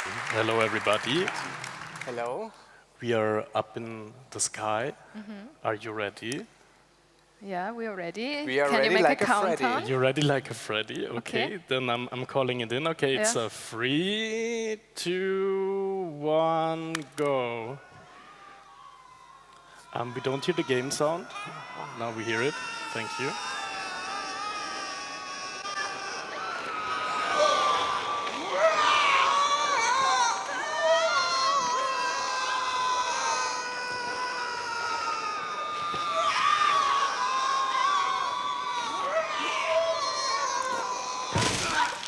Hello, everybody. Hello. We are up in the sky. Are you ready? Yeah, we are ready. We are Can ready you make like a a Freddy. countdown? You're ready like a Freddy? Okay, Okay. then I'm calling it in. Okay, it's Yeah. a 3, 2, 1, go. We don't hear the game sound. Now we hear it. Thank you.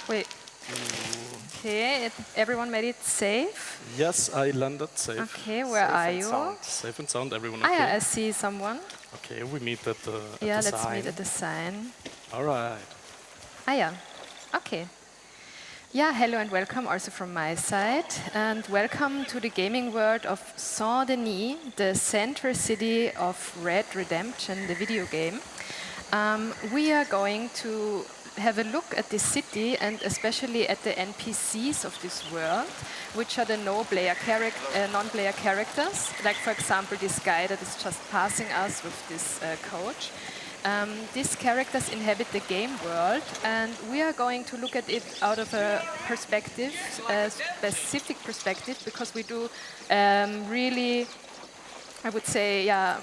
Wait. Okay, everyone made it safe? Yes, I landed safe. Okay, where Safe are and you? sound. Safe and sound, everyone Ah, okay? yeah, I see someone. Okay, we meet at the Yeah, at the let's sign. meet at the sign. All right. Ah, yeah. Okay. Yeah, hello and welcome also from my side. And welcome to the gaming world of Saint Denis, the central city of Red Redemption, the video game. We are going to have a look at this city and especially at the NPCs of this world, which are the non-player characters. Like, for example, this guy that is just passing us with this coach. These characters inhabit the game world, and we are going to look at it out of a perspective, a specific perspective, because we do really, I would say, yeah,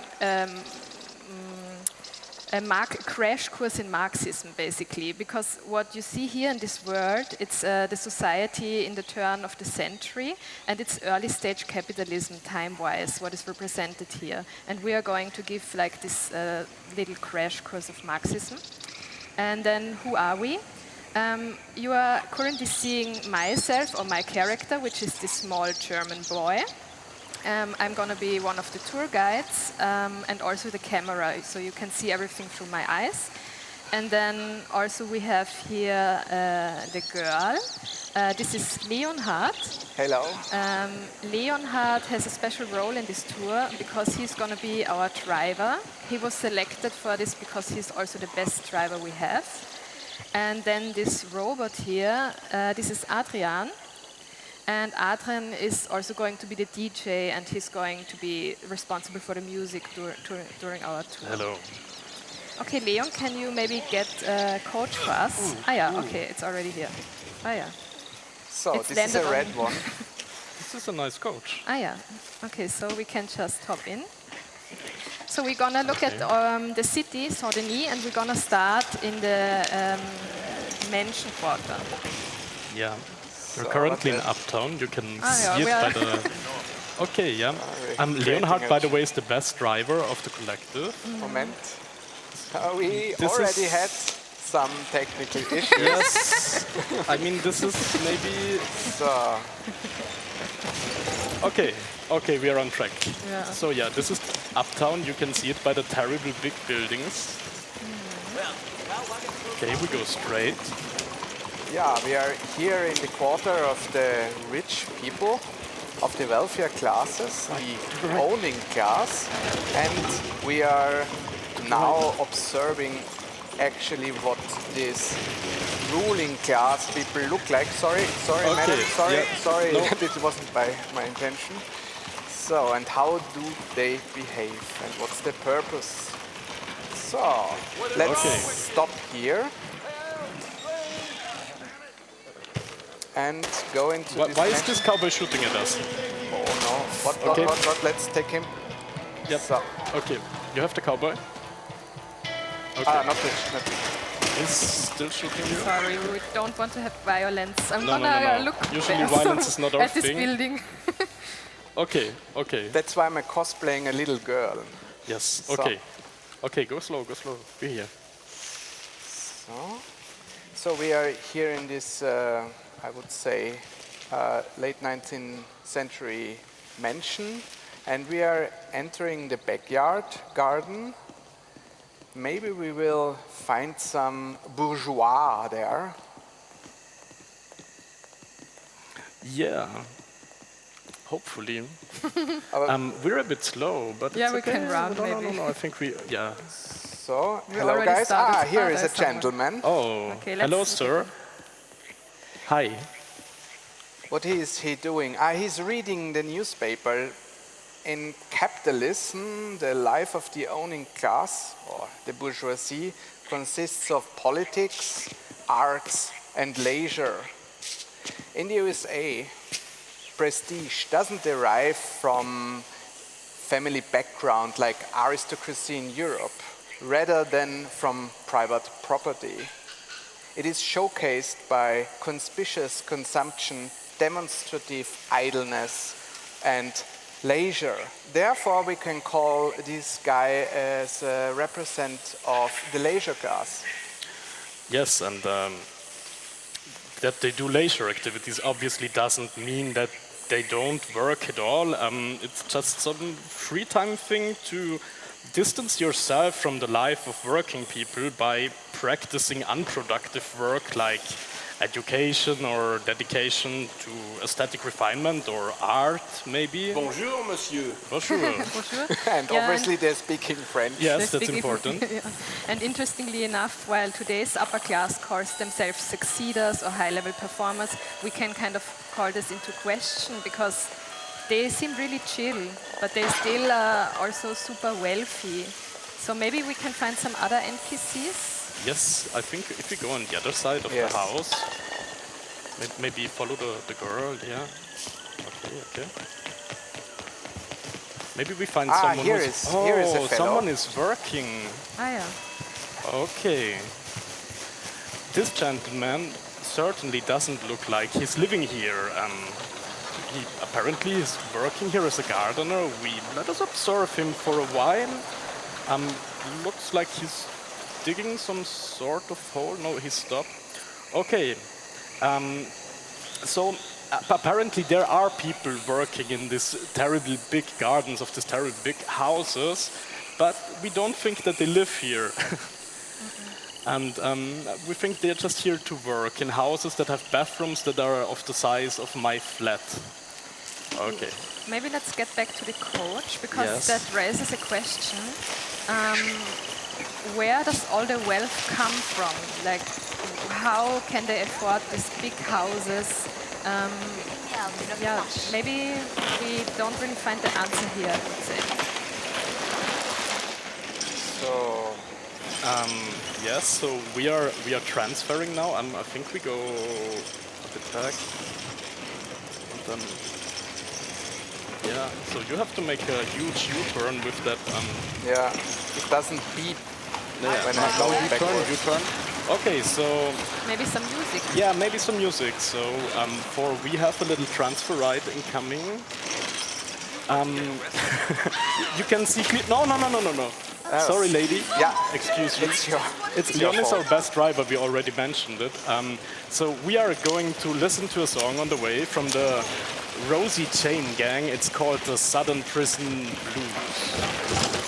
a crash course in Marxism, basically, because what you see here in this world, it's the society in the turn of the century, and it's early stage capitalism time-wise, what is represented here. And we are going to give like this little crash course of Marxism. And then who are we? You are currently seeing myself, or my character, which is this small German boy. I'm going to be one of the tour guides and also the camera, so you can see everything through my eyes. And then also we have here the girl. This is Leonhard. Hello. Leonhard has a special role in this tour because he's going to be our driver. He was selected for this because he's also the best driver we have. And then this robot here, this is Adrian. And Adrian is also going to be the DJ, and he's going to be responsible for the music during our tour. Hello. Okay, Leon, can you maybe get a coach for us? Ah, yeah, okay, it's already here. Ah, yeah. So It's this is a landed red on- one. This is a nice coach. Ah, yeah. Okay, so we can just hop in. So we're gonna look at the city, Saint Denis, and we're gonna start in the mansion quarter. Yeah. We're So currently in what Uptown. You can Ah, yeah, see it we by are- the. Okay, yeah. creating Leonhard, a- by the way, is the best driver of the collective. Moment. We This already is- had some technical issues. Yes. I mean, this is maybe. So Okay, okay, we are on track. Yeah. So yeah, this is Uptown. You can see it by the terrible big buildings. Okay, we go straight. yeah, we are here in the quarter of the rich people, of the wealthier classes, the owning class, and we are now observing actually what this ruling class people look like. Sorry, Okay, madam, yeah, sorry, no. this wasn't my intention. So, and how do they behave, and what's the purpose? So, let's Okay. stop here and go into this. Why is mansion. this cowboy shooting at us? Oh no! What? Okay. Let's take him. Yep. So, Okay, you have the cowboy. Okay, not this. he's still shooting you. Sorry, we don't want to have violence. I'm No, no, gonna no. look Usually first violence is not our at this thing. building. Okay, okay. That's why I'm cosplaying a little girl. Yes, So- okay. Okay, go slow, go slow. We're here. So we are here in this, I would say, late 19th century mansion, and we are entering the backyard garden. Maybe we will find some bourgeois there. Yeah. Hopefully. Aber- We're a bit slow, but Yeah, it's we okay. can run, No, maybe. no. I think we. Yeah. So, We hello already guys. started. Here Ah, is a there's someone. gentleman. Oh, Okay, hello, let's- sir. Hi. What is he doing? He's reading the newspaper. In capitalism, the life of the owning class, or the bourgeoisie, consists of politics, arts, and leisure. In the USA, prestige doesn't derive from family background like aristocracy in Europe, rather than from private property. It is showcased by conspicuous consumption, demonstrative idleness, and leisure. Therefore, we can call this guy as a representative of the leisure class. Yes, and that they do leisure activities obviously doesn't mean that they don't work at all. It's just some free time thing to distance yourself from the life of working people by practicing unproductive work like education or dedication to aesthetic refinement or art, maybe. Bonjour, monsieur. Bonjour. Bonjour. And obviously they're speaking French. Yes, They're that's speaking- important. Yeah. And interestingly enough, while today's upper class calls themselves succeeders or high-level performers, we can kind of call this into question because they seem really chill, but they're still also super wealthy. So maybe we can find some other NPCs. Yes, I think if we go on the other side of Yes. the house, maybe follow the girl, yeah. Okay. Maybe we find someone here who's... here is a fellow. Someone is working. Ah, yeah. Okay. This gentleman certainly doesn't look like he's living here. He apparently is working here as a gardener. Let us observe him for a while. Looks like he's digging some sort of hole. No, he stopped. Okay. So apparently there are people working in these terribly big gardens of these terribly big houses, but we don't think that they live here. And we think they're just here to work in houses that have bathrooms that are of the size of my flat. Okay. Maybe let's get back to the coach because Yes. that raises a question. Where does all the wealth come from? Like, how can they afford these big houses? Yeah, maybe we don't really find the answer here, I would say. So, Yes, so we are transferring now. I think we go a bit back. And, yeah, so you have to make a huge U-turn with that. yeah, it doesn't beep when I No, go U-turn, backwards. U-turn. Okay, so Maybe some music. yeah, maybe some music. So we have a little transfer ride incoming. You can see clear. No. Sorry, lady. Yeah, Excuse me. it's your Leon is our fault. best driver, we already mentioned it. So we are going to listen to a song on the way from the Rosie Chain Gang. It's called the Southern Prison Blues.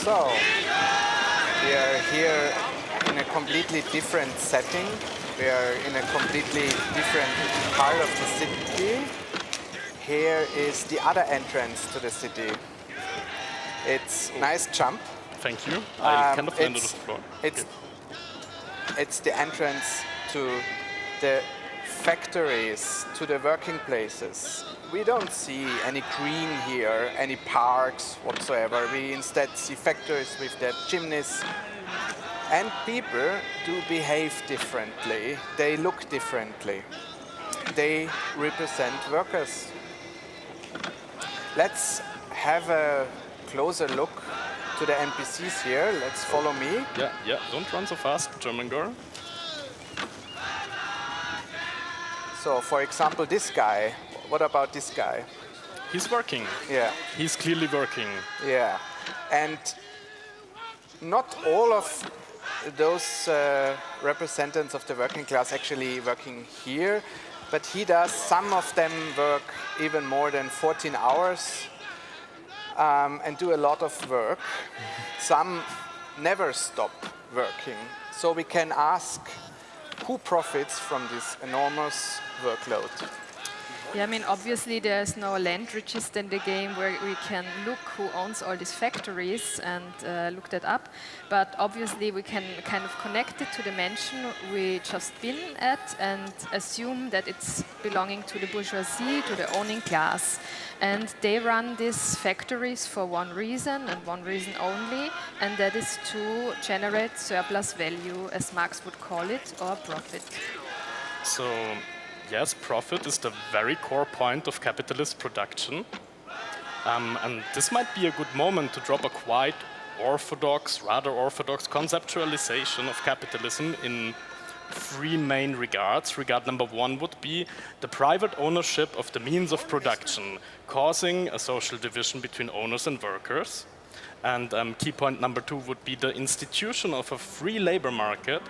So, we are here in a completely different setting. We are in a completely different part of the city. Here is the other entrance to the city. It's nice jump. Thank you. I kind of landed on it's- the floor. It's the entrance to the factories, to the working places. We don't see any green here, any parks whatsoever. We instead see factories with their chimneys. And people do behave differently. They look differently. They represent workers. Let's have a closer look to the NPCs here. Let's follow me. Yeah. Don't run so fast, German girl. So, for example, this guy. What about this guy? He's working. Yeah, He's clearly working. yeah. And not all of those representatives of the working class actually working here, but he does, some of them work even more than 14 hours and do a lot of work. Some never stop working. So we can ask who profits from this enormous workload. Yeah, I mean, obviously there's no land register in the game where we can look who owns all these factories and look that up. But obviously we can kind of connect it to the mansion we just been at and assume that it's belonging to the bourgeoisie, to the owning class. And they run these factories for one reason and one reason only, and that is to generate surplus value, as Marx would call it, or profit. So, yes, profit is the very core point of capitalist production. And this might be a good moment to drop a quite rather orthodox conceptualization of capitalism in three main regards. Regard number one would be the private ownership of the means of production, causing a social division between owners and workers. And key point number two would be the institution of a free labor market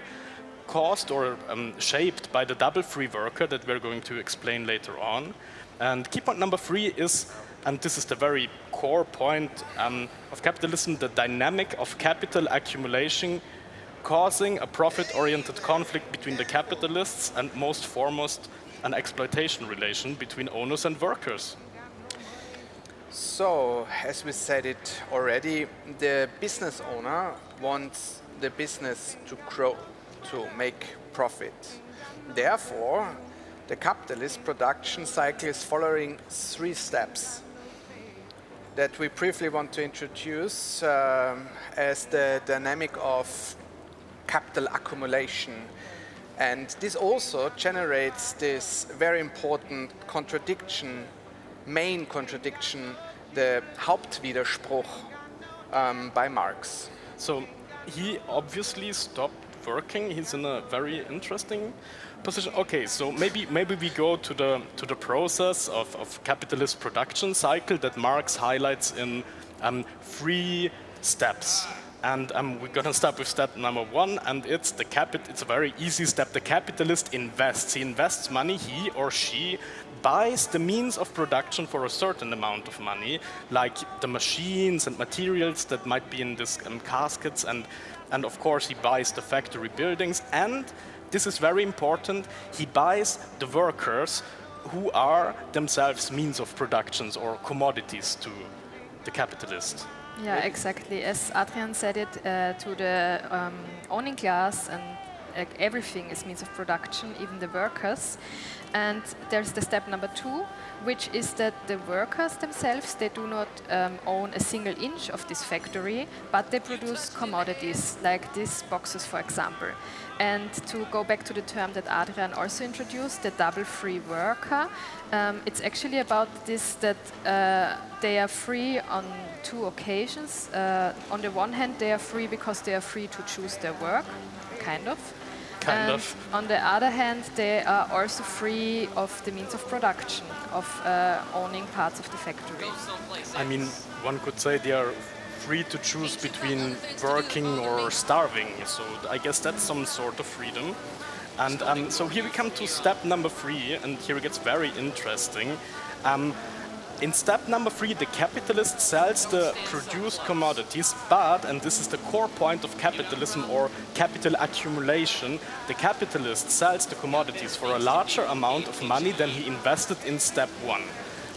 caused or shaped by the double free worker that we're going to explain later on. And key point number three is, and this is the very core point of capitalism, the dynamic of capital accumulation causing a profit-oriented conflict between the capitalists and most foremost an exploitation relation between owners and workers. So, as we said it already, the business owner wants the business to grow, to make profit. Therefore, the capitalist production cycle is following three steps that we briefly want to introduce as the dynamic of capital accumulation. And this also generates this very important contradiction, main contradiction, the Hauptwiderspruch by Marx. So he obviously stopped working. He's in a very interesting position. Okay, so maybe we go to the process of capitalist production cycle that Marx highlights in three steps. And we're going to start with step number one, and it's a very easy step. The capitalist invests. He invests money, he or she buys the means of production for a certain amount of money, like the machines and materials that might be in these caskets, and of course he buys the factory buildings, and this is very important, he buys the workers who are themselves means of productions or commodities to the capitalist. Yeah, exactly. As Adrian said it, to the owning class, and everything is means of production, even the workers. And there's the step number two, which is that the workers themselves, they do not own a single inch of this factory, but they produce commodities, like these boxes, for example. And to go back to the term that Adrian also introduced, the double free worker, it's actually about this, that they are free on two occasions. On the one hand, they are free because they are free to choose their work, kind of. And on the other hand, they are also free of the means of production, of owning parts of the factory. I mean, one could say they are free to choose between working or starving, so I guess that's some sort of freedom. And so here we come to step number three, and here it gets very interesting. In step number three, the capitalist sells the produced commodities, but, and this is the core point of capitalism or capital accumulation, the capitalist sells the commodities for a larger amount of money than he invested in step one.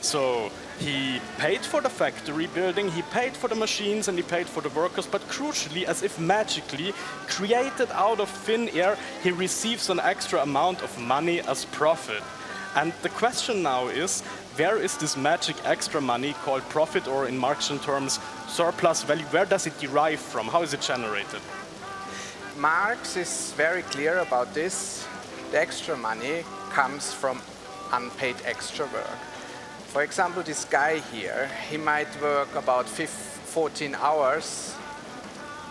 So he paid for the factory building, he paid for the machines, and he paid for the workers, but crucially, as if magically, created out of thin air, he receives an extra amount of money as profit. And the question now is, where is this magic extra money called profit, or in Marxian terms, surplus value? Where does it derive from? How is it generated? Marx is very clear about this. The extra money comes from unpaid extra work. For example, this guy here, he might work about 14 hours,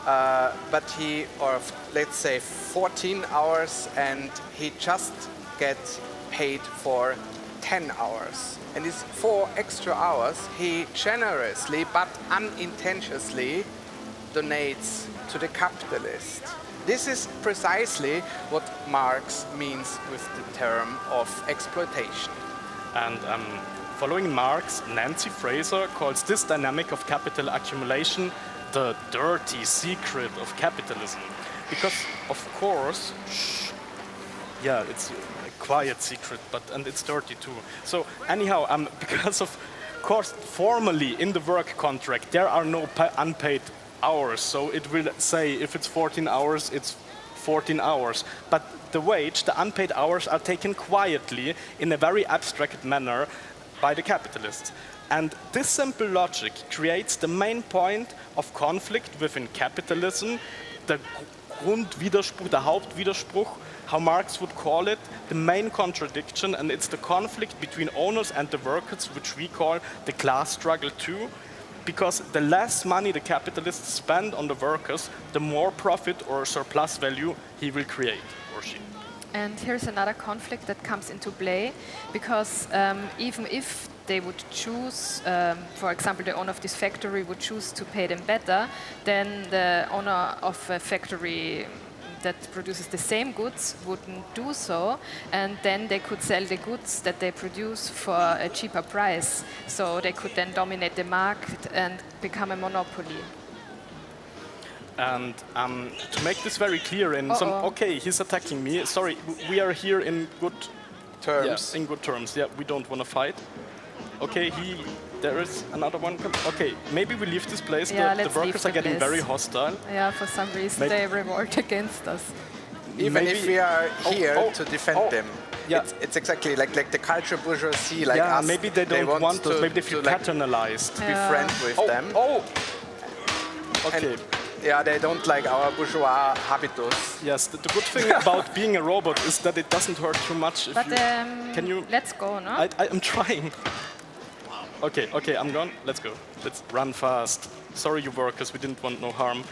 but or let's say 14 hours, and he just gets paid for 10 hours. And these 4 extra hours, he generously but unintentionally donates to the capitalist. this is precisely what Marx means with the term of exploitation. And following Marx, Nancy Fraser calls this dynamic of capital accumulation the dirty secret of capitalism. Because, of course, yeah, it's a quiet secret, and it's dirty too. So anyhow, because of course, formally in the work contract, there are no unpaid hours. So it will say if it's 14 hours, it's 14 hours. But the wage, the unpaid hours are taken quietly in a very abstract manner by the capitalists. And this simple logic creates the main point of conflict within capitalism, the Grundwiderspruch, the Hauptwiderspruch, how Marx would call it, the main contradiction, and it's the conflict between owners and the workers, which we call the class struggle too, because the less money the capitalists spend on the workers, the more profit or surplus value he will create, or she. And here's another conflict that comes into play, because even if they would choose, for example, the owner of this factory would choose to pay them better, then the owner of a factory that produces the same goods wouldn't do so, and then they could sell the goods that they produce for a cheaper price. So they could then dominate the market and become a monopoly. And to make this very clear in some, okay, he's attacking me. Sorry, we are here in good Terms. Yeah, in good terms. Yeah, we don't want to fight. Okay, there is another one. Okay, maybe we leave this place. Yeah, the workers are getting place. very hostile. Yeah, for some reason they revolt against us. Even if we are here to defend them. Yeah. It's exactly like the culture bourgeoisie, like yeah, us. maybe they don't want us. Maybe they feel paternalized. To be friends with them. Okay. And, yeah, they don't like our bourgeois habitus. Yes, the good thing about being a robot is that it doesn't hurt too much. If But can you? let's go, no? I'm trying. Okay, I'm gone. Let's go. Let's run fast. Sorry, you workers, we didn't want no harm.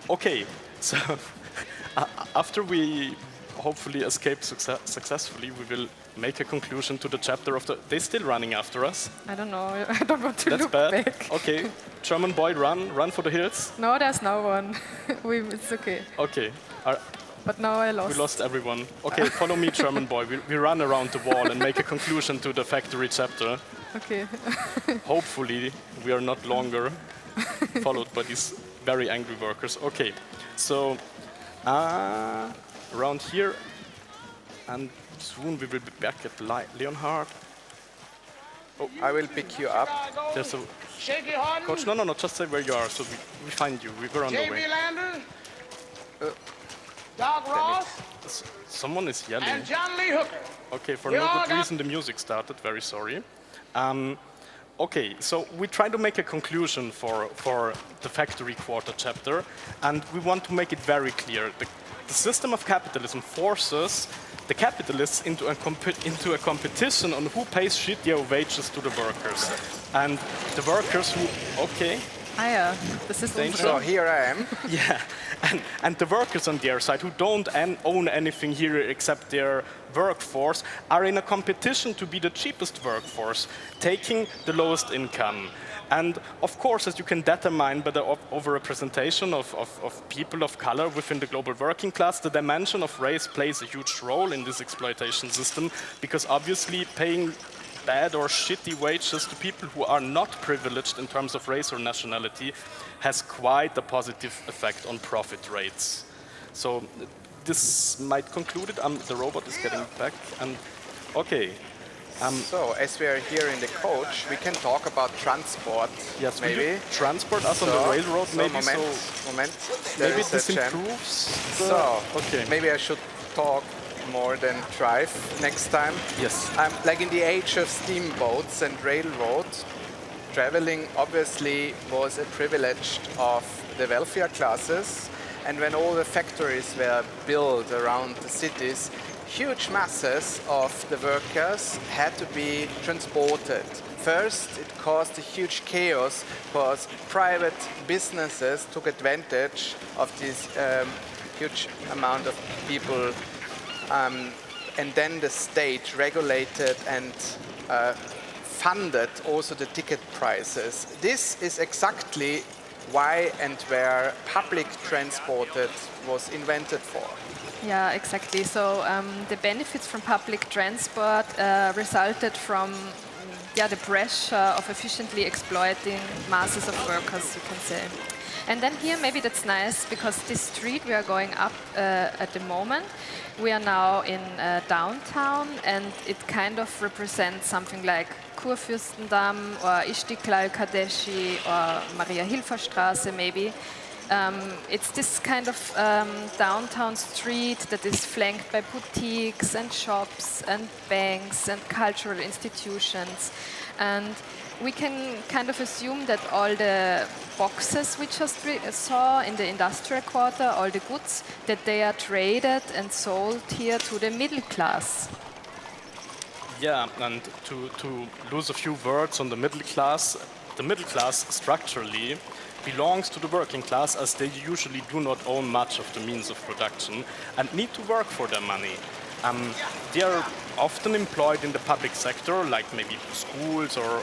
Okay, so after we hopefully escape successfully, we will make a conclusion to the chapter of the... They're still running after us. I don't know. I don't want to That's look bad. back. Okay, German boy, run for the hills. No, there's no one. It's okay. Okay. But now I lost. We lost everyone. Okay, follow me, German boy. We run around the wall and make a conclusion to the factory chapter. Okay. Hopefully, we are not longer followed by these very angry workers. Okay, so around here, and soon we will be back at Leonhard. Oh, I will pick you up. There's a coach. No, just say where you are, so we find you. We're on the way. Doc Ross, Someone is yelling. and John Lee Hooker. Okay, for no good reason the music started, very sorry. Okay, so we try to make a conclusion for the factory quarter chapter, and we want to make it very clear. The system of capitalism forces the capitalists into a competition on who pays shittier wages to the workers. And the workers who, okay. This is dangerous. So here I am. Yeah, and the workers on their side who don't own anything here except their workforce are in a competition to be the cheapest workforce, taking the lowest income. And of course, as you can determine by the overrepresentation of people of color within the global working class, the dimension of race plays a huge role in this exploitation system, because obviously paying bad or shitty wages to people who are not privileged in terms of race or nationality has quite a positive effect on profit rates. So this might conclude it. The robot is getting back. And okay. So as we are here in the coach, we can talk about transport. Yes, maybe transport us on the railroad. Maybe moment. Maybe this improves. So okay. Maybe I should talk more than drive next time. Yes. Like in the age of steamboats and railroads, traveling obviously was a privilege of the wealthier classes. And when all the factories were built around the cities, huge masses of the workers had to be transported. First, it caused a huge chaos because private businesses took advantage of this huge amount of people. And then the state regulated and funded also the ticket prices. This is exactly why and where public transport was invented for. Yeah, exactly. So the benefits from public transport resulted from the pressure of efficiently exploiting masses of workers, you can say. And then here, maybe that's nice, because this street we are going up at the moment, we are now in downtown, and it kind of represents something like Kurfürstendamm or Istiklal Kadeshi or Maria-Hilfer-Straße maybe. It's this kind of downtown street that is flanked by boutiques and shops and banks and cultural institutions. And we can kind of assume that all the boxes we just saw in the industrial quarter, all the goods, that they are traded and sold here to the middle class. Yeah, and to lose a few words on the middle class structurally belongs to the working class, as they usually do not own much of the means of production and need to work for their money. They are often employed in the public sector, like maybe schools or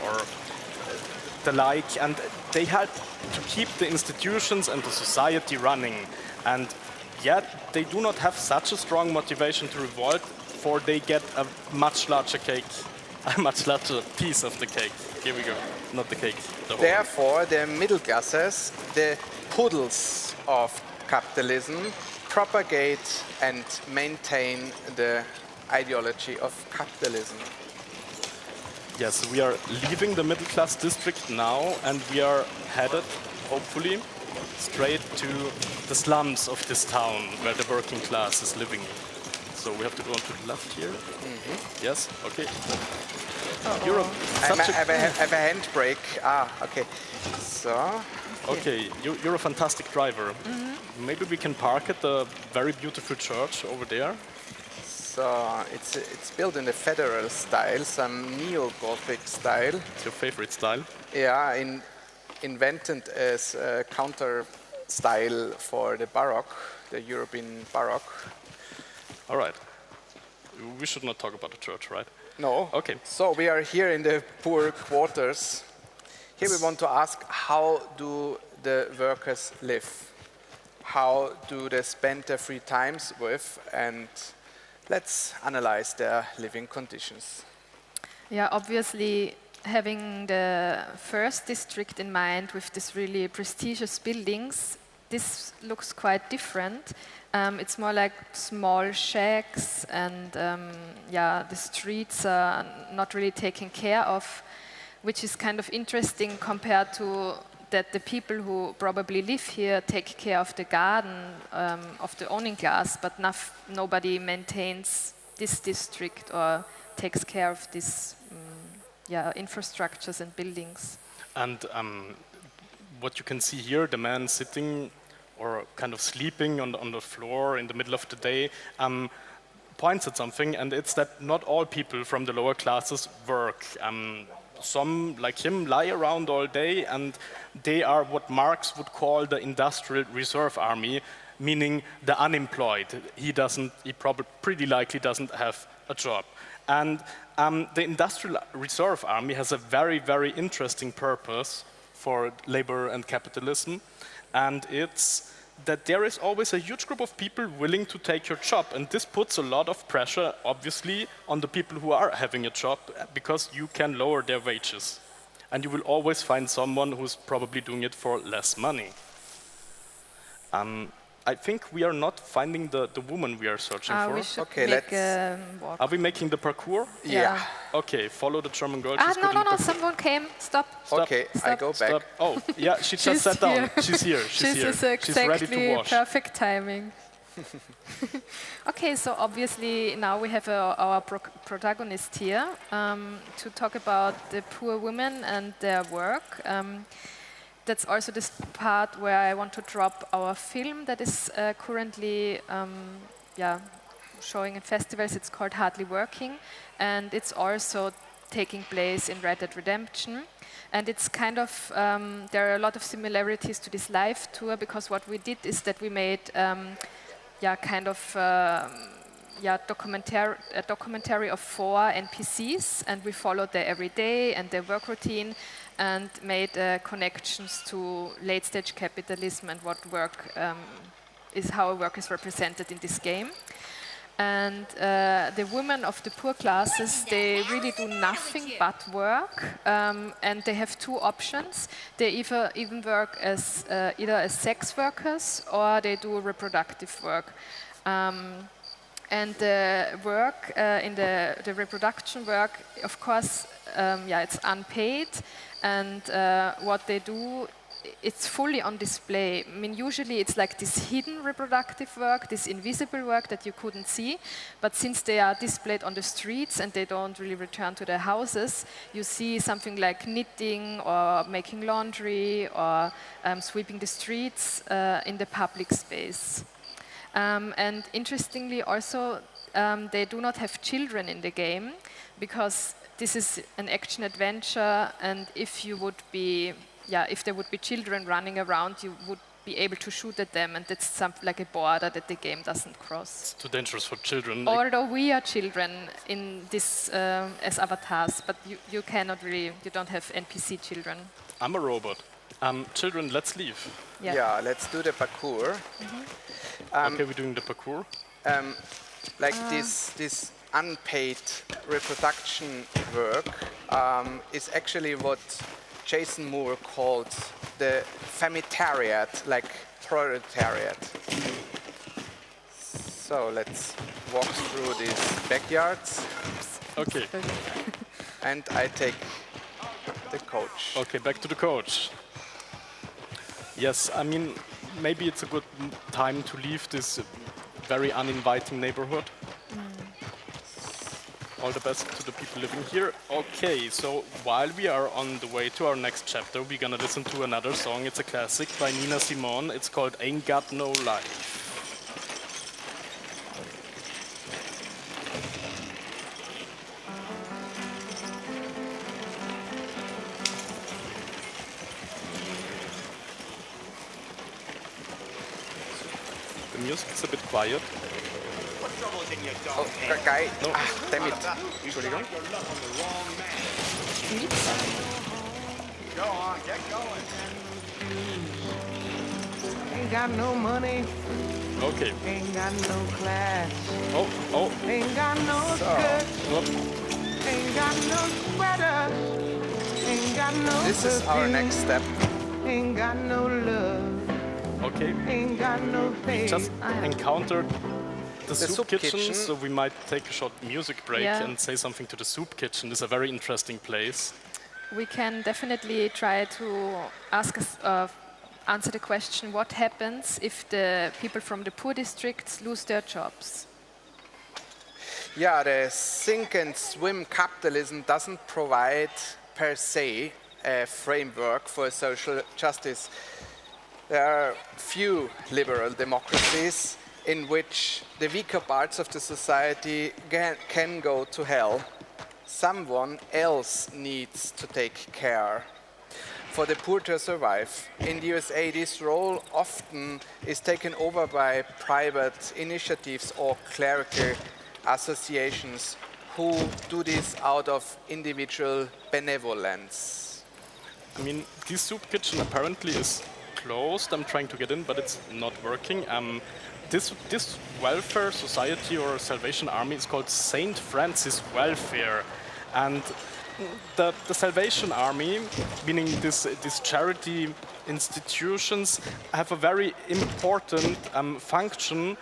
the like, and they help to keep the institutions and the society running. And yet they do not have such a strong motivation to revolt, for they get a much larger cake, a much larger piece of the cake. Here we go, not the cake. The whole. Therefore, the middle classes, the poodles of capitalism, propagate and maintain the ideology of capitalism. Yes, we are leaving the middle class district now, and we are headed, hopefully, straight to the slums of this town where the working class is living. So we have to go on to the left here. Mm-hmm. Yes, okay. I have a handbrake. Okay. So. Okay, you're a fantastic driver. Mm-hmm. Maybe we can park at the very beautiful church over there. So it's built in the federal style, some neo-Gothic style. It's your favorite style? Yeah, invented as a counter style for the Baroque, the European Baroque. All right. We should not talk about the church, right? No. Okay. So we are here in the poor quarters. Here we want to ask, how do the workers live? How do they spend their free times with? And let's analyze their living conditions. Yeah, obviously having the first district in mind with these really prestigious buildings, this looks quite different. It's more like small shacks, and the streets are not really taken care of, which is kind of interesting compared to that the people who probably live here take care of the garden of the owning class, but nobody maintains this district or takes care of these infrastructures and buildings. And what you can see here, the man sitting or kind of sleeping on the floor in the middle of the day, points at something, and it's that not all people from the lower classes work. Some, like him, lie around all day, and they are what Marx would call the industrial reserve army, meaning the unemployed. He probably pretty likely doesn't have a job. And the industrial reserve army has a very, very interesting purpose for labor and capitalism, and it's that there is always a huge group of people willing to take your job, and this puts a lot of pressure, obviously, on the people who are having a job, because you can lower their wages. And you will always find someone who's probably doing it for less money. I think we are not finding the woman we are searching for. We should make a walk. Are we making the parkour? Yeah. Okay, follow the German girl. No, someone came. Stop. Okay, Stop. I go back. Stop. Oh, yeah, she just sat down. She's here. She's here. She's ready to wash. Perfect timing. Okay, so obviously now we have our protagonist here to talk about the poor women and their work. That's also this part where I want to drop our film that is currently showing in festivals. It's called Hardly Working, and it's also taking place in Red Dead Redemption. And it's kind of, there are a lot of similarities to this live tour, because what we did is that we made a documentary of 4 NPCs, and we followed their everyday and their work routine. and made connections to late-stage capitalism and what work is how work is represented in this game. And the women of the poor classes, they really do nothing but work, and they have two options. They even work as either as sex workers or they do reproductive work. And the work in the reproduction work, of course, it's unpaid, and what they do, it's fully on display. I mean, usually it's like this hidden reproductive work, this invisible work that you couldn't see, but since they are displayed on the streets and they don't really return to their houses, you see something like knitting or making laundry or sweeping the streets in the public space. And interestingly also, they do not have children in the game, because this is an action adventure, and if you would be if there would be children running around, you would be able to shoot at them, and that's something like a border that the game doesn't cross. It's too dangerous for children. Although we are children in this as avatars, but you cannot really, you don't have NPC children. I'm a robot. Children, let's leave. Yeah, let's do the parkour. Okay, we're doing the parkour. This unpaid reproduction work is actually what Jason Moore called the femitariat, like proletariat. So let's walk through these backyards. Okay. And I take the coach. Okay, back to the coach. Yes, I mean, maybe it's a good time to leave this very uninviting neighborhood. All the best to the people living here. Okay, so while we are on the way to our next chapter, we're gonna listen to another song. It's a classic by Nina Simone. It's called Ain't Got No Life. The music is a bit quiet. Oh, guy. No. Damn it. Entschuldigung. Go on, get going. Ain't got no money. Okay. Ain't got no class. Oh. Ain't got no skirt. Whoop. Ain't got no sweater. Ain't got no This is our next step. Ain't got no love. Okay. Ain't got no faith. Just encountered the soup kitchen, kitchen, so we might take a short music break and say something to the soup kitchen. It's a very interesting place. We can definitely try to answer the question, what happens if the people from the poor districts lose their jobs? Yeah, the sink and swim capitalism doesn't provide per se a framework for social justice. There are few liberal democracies in which the weaker parts of the society can go to hell. Someone else needs to take care for the poor to survive. In the USA, this role often is taken over by private initiatives or clerical associations who do this out of individual benevolence. I mean, this soup kitchen apparently is closed. I'm trying to get in, but it's not working. This welfare society or Salvation Army is called Saint Francis Welfare, and the Salvation Army, meaning these charity institutions, have a very important function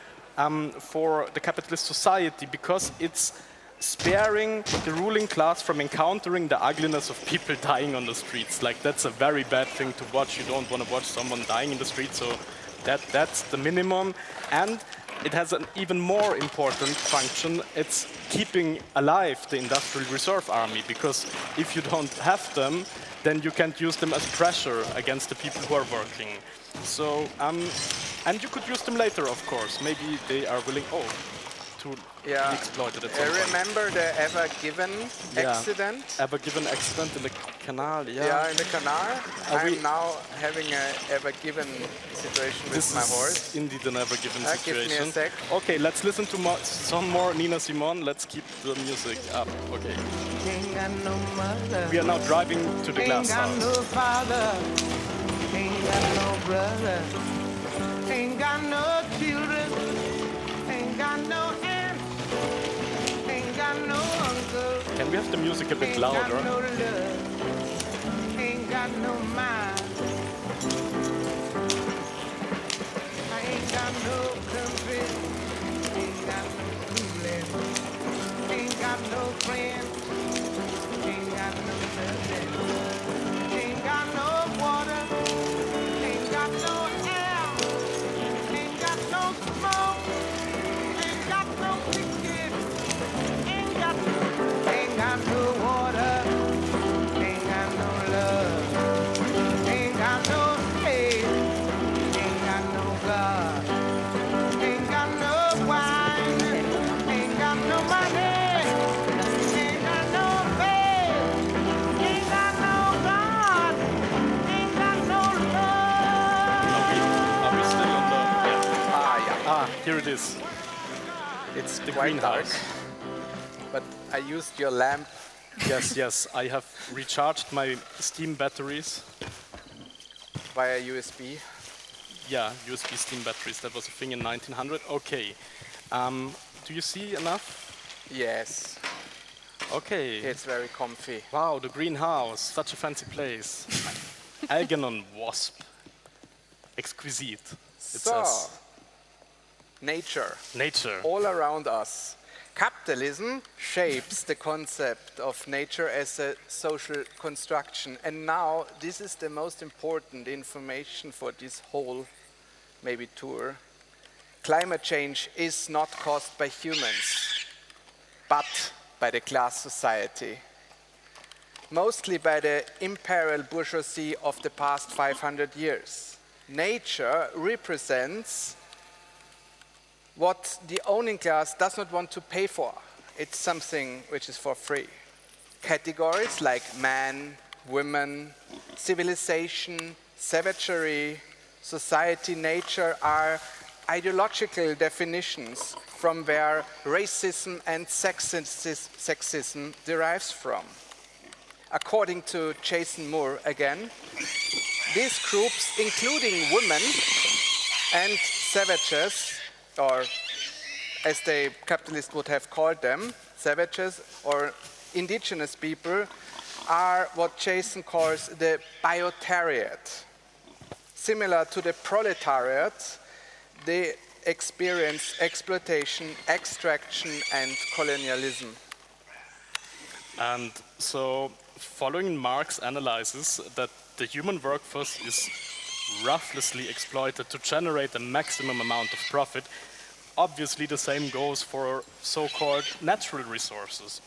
for the capitalist society, because it's sparing the ruling class from encountering the ugliness of people dying on the streets. Like, that's a very bad thing to watch. You don't want to watch someone dying in the street, so that's the minimum. And it has an even more important function. It's keeping alive the Industrial Reserve Army, because if you don't have them, then you can't use them as pressure against the people who are working. So, and you could use them later, of course. Maybe they are willing to be exploited at some point. Remember the Ever Given accident? Ever Given accident in the canal, yeah. Yeah, in the canal. Are we- I'm now having a ever-given situation with This my is horse. indeed an ever-given Give me a situation. sec. Okay, let's listen to some more Nina Simone. Let's keep the music up. Okay. Ain't got no mother. We are now driving to the Ain't glass got no house. father. Ain't got no brother. Ain't got no children. Ain't got no aunt. Ain't got no uncle. Can we have the music a bit Ain't got louder? no love. Ain't got no mind. I ain't got no country. Ain't got no schooling. Ain't got no friends. Ain't got no nothing. Ain't got no water. Ain't got no air. Ain't got no smoke. Ain't got no ticket. Ain't got no water. Ain't got no love. Ain't got no faith. Ain't got no God. Ain't got no wine. Ain't got no money. Ain't got no faith. Ain't got no God. Ain't got no love. Are we still on the... Yeah. Yeah. Here it is. It's The quite dark, greenhouse. but I used your lamp. Yes. I have recharged my Steam batteries. Via USB. Yeah, USB Steam batteries. That was a thing in 1900. Okay. Do you see enough? Yes, Okay. it's very comfy. Wow, the greenhouse. Such a fancy place. Algernon wasp. Exquisite. It So, says. nature, Nature. all around us. Capitalism shapes the concept of nature as a social construction. And now, this is the most important information for this whole, maybe, tour. Climate change is not caused by humans, but by the class society. Mostly by the imperial bourgeoisie of the past 500 years. Nature represents what the owning class does not want to pay for. It's something which is for free. Categories like man, women, civilization, savagery, society, nature are ideological definitions from where racism and sexism derives from. According to Jason Moore again, these groups, including women and savages, or as the capitalists would have called them, savages or indigenous people, are what Jason calls the biotariat. Similar to the proletariat, they experience exploitation, extraction, and colonialism. And so, following Marx's analysis that the human workforce is ruthlessly exploited to generate the maximum amount of profit, obviously the same goes for so-called natural resources.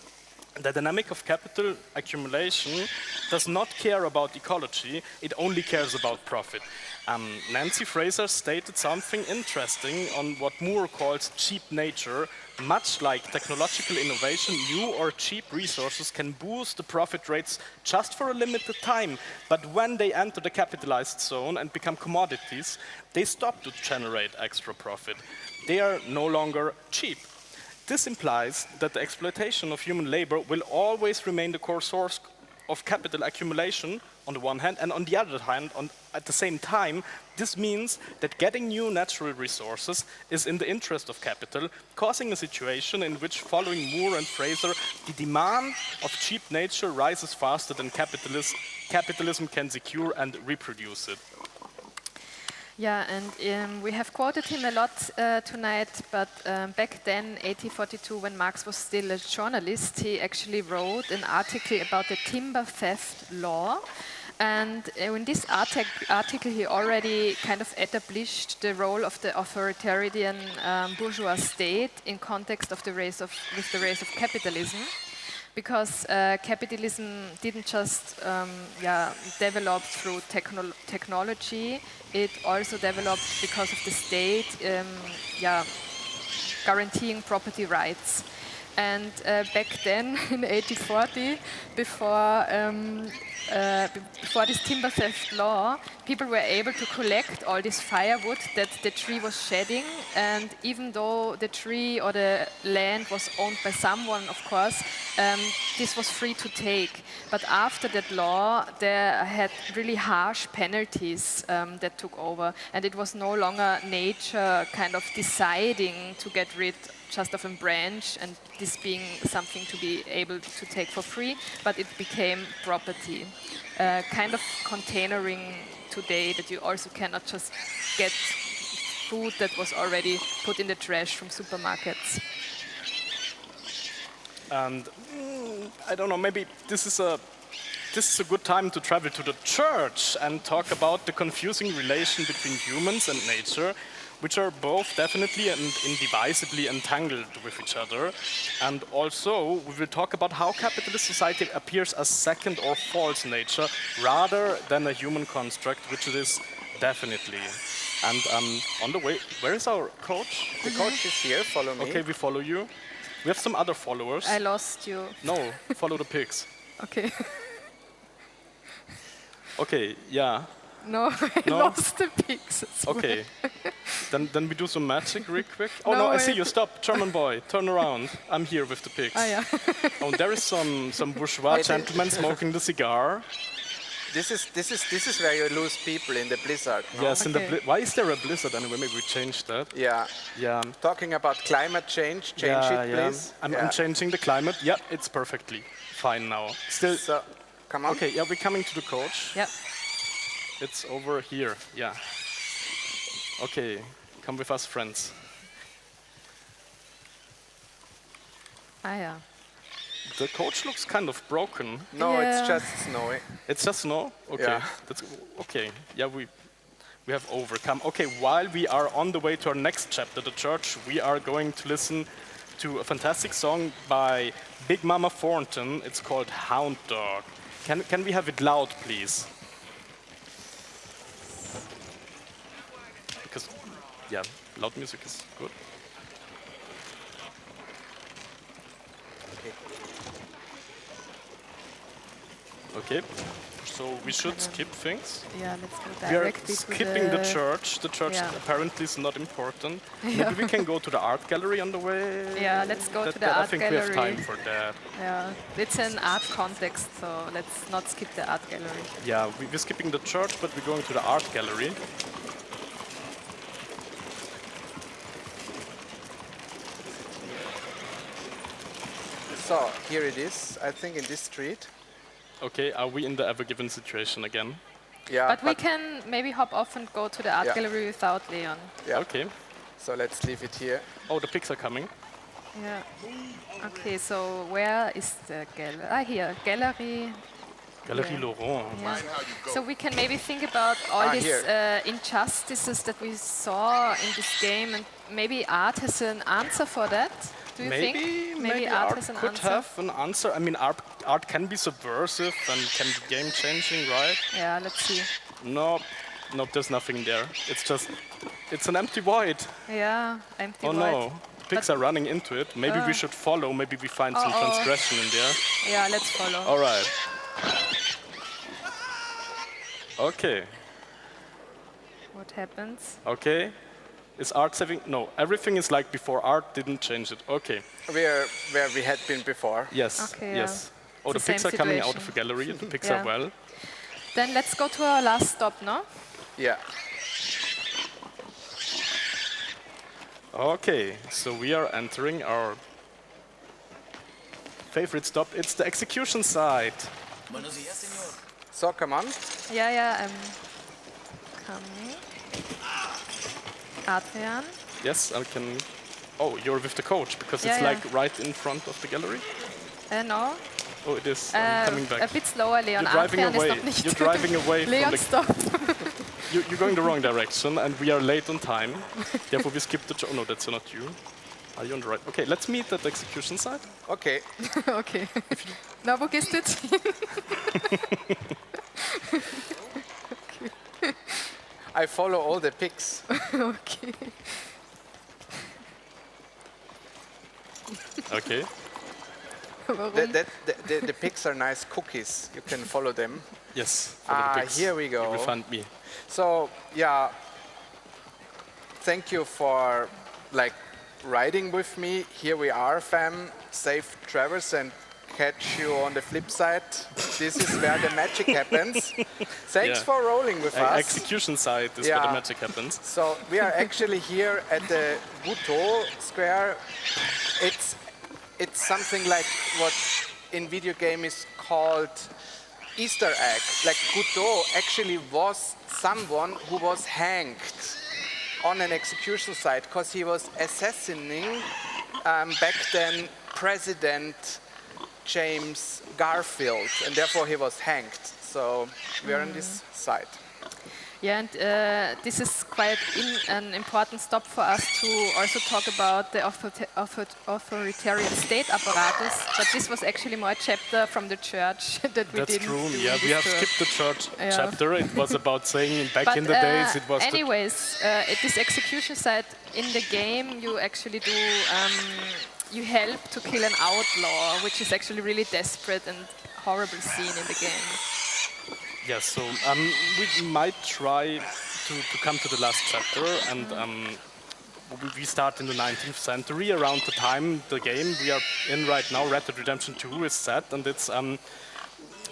The dynamic of capital accumulation does not care about ecology, it only cares about profit. Nancy Fraser stated something interesting on what Moore calls cheap nature. Much like technological innovation, new or cheap resources can boost the profit rates just for a limited time, but when they enter the capitalized zone and become commodities, they stop to generate extra profit. They are no longer cheap. This implies that the exploitation of human labor will always remain the core source of capital accumulation on the one hand, and on the other hand, at the same time, this means that getting new natural resources is in the interest of capital, causing a situation in which, following Moore and Fraser, the demand of cheap nature rises faster than capitalism can secure and reproduce it. Yeah, and we have quoted him a lot tonight, but back then, 1842, when Marx was still a journalist, he actually wrote an article about the timber theft law. And in this article, he already kind of established the role of the authoritarian bourgeois state in context of with the rise of capitalism. Because capitalism didn't just develop through technology, it also developed because of the state guaranteeing property rights. And back then, in 1840, before before this timber theft law, people were able to collect all this firewood that the tree was shedding, and even though the tree or the land was owned by someone, of course, this was free to take. But after that law, there had really harsh penalties that took over, and it was no longer nature kind of deciding to get rid just of a branch and this being something to be able to take for free, but it became property. Kind of containering today that you also cannot just get food that was already put in the trash from supermarkets. And I don't know, maybe this is a good time to travel to the church and talk about the confusing relation between humans and nature, which are both definitely and indivisibly entangled with each other. And also, we will talk about how capitalist society appears as second or false nature rather than a human construct, which it is definitely. And on the way, where is our coach? The coach is here, follow me. Okay, we follow you. We have some other followers. I lost you. No, follow the pigs. Okay. Okay, yeah. No, I lost the pigs as well. Okay. then we do some magic real quick. Oh No, no, I see wait. you. Stop, German boy. Turn around. I'm here with the pigs. Ah, yeah. Oh, there is some bourgeois Wait, gentleman smoking the cigar. This is where you lose people in the blizzard. No? Yes, in the Okay. why is there a blizzard anyway? Maybe we change that. Yeah. Yeah. Talking about climate change, change yeah, it, yeah. please. I'm changing the climate. Yeah, it's perfectly fine now. Still. So, come on. Okay. Yeah, we're coming to the coach. Yep. It's over here. Yeah. Okay. Come with us, friends. Ah, yeah. The coach looks kind of broken. No, Yeah. it's just snowy. It's just snow? Okay. Yeah. That's okay. Yeah, we have overcome. Okay, while we are on the way to our next chapter, the church, we are going to listen to a fantastic song by Big Mama Thornton. It's called Hound Dog. Can we have it loud, please? Because yeah, loud music is good. Okay. So we should skip things. Yeah, let's go We are directly to skipping the church. The church Yeah. apparently is not important. Maybe we can go to the art gallery on the way. Yeah, let's go to the I art think we have gallery. time for that. Yeah, it's an art context, so let's not skip the art gallery. Yeah, we're skipping the church, but we're going to the art gallery. So, here it is, I think in this street. Okay, are we in the Ever Given situation again? Yeah, But we can maybe hop off and go to the art Yeah. gallery without Leon. Yeah. Okay. So let's leave it here. Oh, the pigs are coming. Yeah. Okay, so where is the gallery? Ah, here, gallery. Galerie Yeah. Laurent. Yeah. So we can maybe think about all Ah, these here. injustices that we saw in this game, and maybe art has an answer for that. Do you think? Maybe art has an could answer. have an answer. I mean, art can be subversive and can be game changing, right? Yeah, let's see. No, there's nothing there. It's an empty void. Yeah, empty Oh void. no, pigs are running into it. Maybe we should follow. Maybe we find some transgression in there. Yeah, let's follow. All right. Okay. What happens? Okay. Is art saving? No, everything is like before. Art didn't change it. Okay. Where we had been before. Yes. Okay, yeah. Yes. Oh, It's the the pigs same are coming out of situation. the gallery. The pigs Yeah. are well. Then let's go to our last stop, no? Yeah. Okay, so we are entering our favorite stop. It's the execution site. So come on. Yeah, I'm coming. Adrian. Yes, I can. Oh, you're with the coach because it's Yeah, like right in front of the gallery. No. Oh, it is. I'm coming back. A bit slower, Leon. You're driving Adrian away. ist noch nicht. You're driving away Leon, from the. stop. You're going the wrong direction, and we are late on time. Therefore, we skip the. Oh no, that's not you. Are you on the right? Okay, let's meet at the execution site. Okay. Okay. Na, wo gehst du jetzt hin? I follow all the pigs. Okay. Okay. Warum? The pigs are nice cookies. You can follow them. Yes, follow the pigs. Here we You go. will find me. So yeah, thank you for riding with me. Here we are, fam. Safe travels and catch you on the flip side. This is where the magic happens. Thanks for rolling with us. Execution site is where the magic happens. So we are actually here at the Buto Square. It's something like what in video game is called Easter egg. Like Buto actually was someone who was hanged on an execution site because he was assassinating back then President James Garfield, and therefore he was hanged. So we are on this side. Yeah, and this is quite an important stop for us to also talk about the authoritarian state apparatus. But this was actually more a chapter from the church that we That's didn't true. do Yeah, we have tour. skipped the church chapter. It was about saying back in the days it was. Anyways, at this execution site in the game, you actually do. You help to kill an outlaw, which is actually really desperate and horrible scene in the game. Yes, so we might try to come to the last chapter, and we start in the 19th century, around the time the game we are in right now, Red Dead Redemption 2, is set, and it's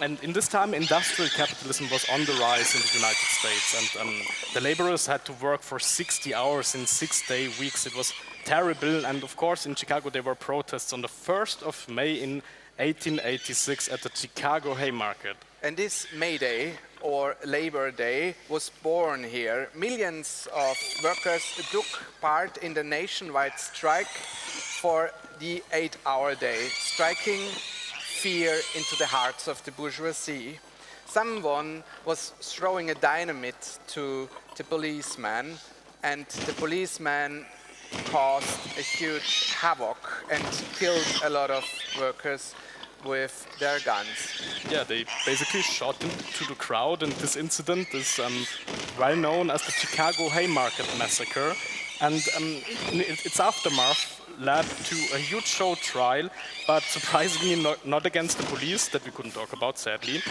and in this time industrial capitalism was on the rise in the United States, and the laborers had to work for 60 hours in 6-day weeks. It was terrible, and of course in Chicago there were protests on the 1st of May in 1886 at the Chicago Haymarket. And this May Day, or Labor Day, was born here. Millions of workers took part in the nationwide strike for the 8-hour day, striking fear into the hearts of the bourgeoisie. Someone was throwing a dynamite to the policeman, and the policeman caused a huge havoc and killed a lot of workers with their guns. Yeah, they basically shot into the crowd, and this incident is well known as the Chicago Haymarket Massacre. And its aftermath led to a huge show trial, but surprisingly not against the police, that we couldn't talk about, sadly,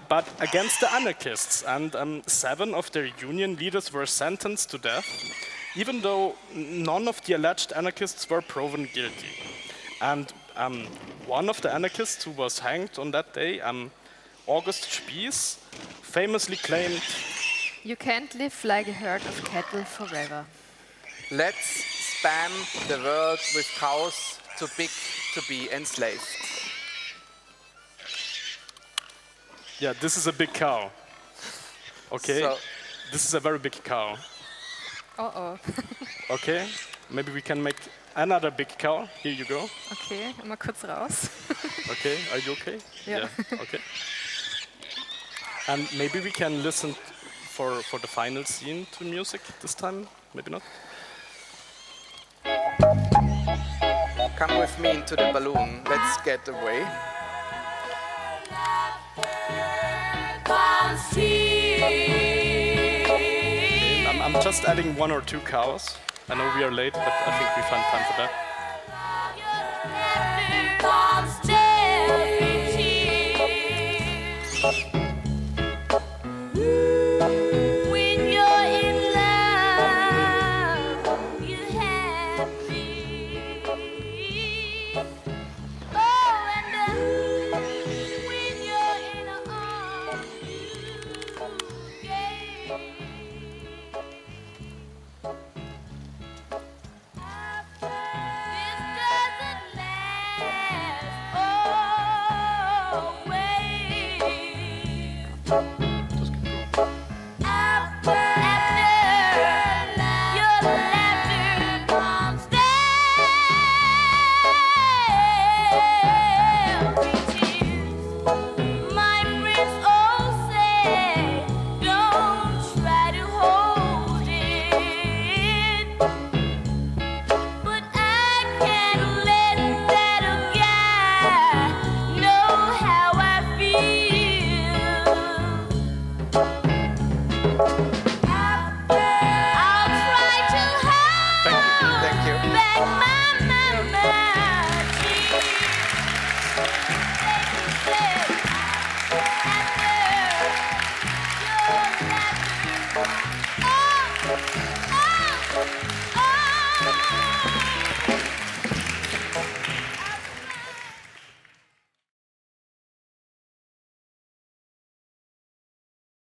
but against the anarchists. And 7 of their union leaders were sentenced to death, even though none of the alleged anarchists were proven guilty. And one of the anarchists who was hanged on that day, August Spies, famously claimed, "You can't live like a herd of cattle forever." Let's spam the world with cows too big to be enslaved. yeah, this is a big cow. Okay, So- this is a very big cow. Uh-oh. Okay, maybe we can make another big cow. Here you go. Okay, mal kurz raus. Okay, are you okay? Yeah. Okay. And maybe we can listen for the final scene to music this time. Maybe not. Come with me into the balloon. Let's get away. Okay, I'm just adding 1 or 2 cows. I know we are late, but I think we find time for that. When you're in love, you're happy. Oh, and when you're in arms, you're gay. This doesn't last always. Just keep going. After your laughter comes tears. My friends all say, don't try to hold it.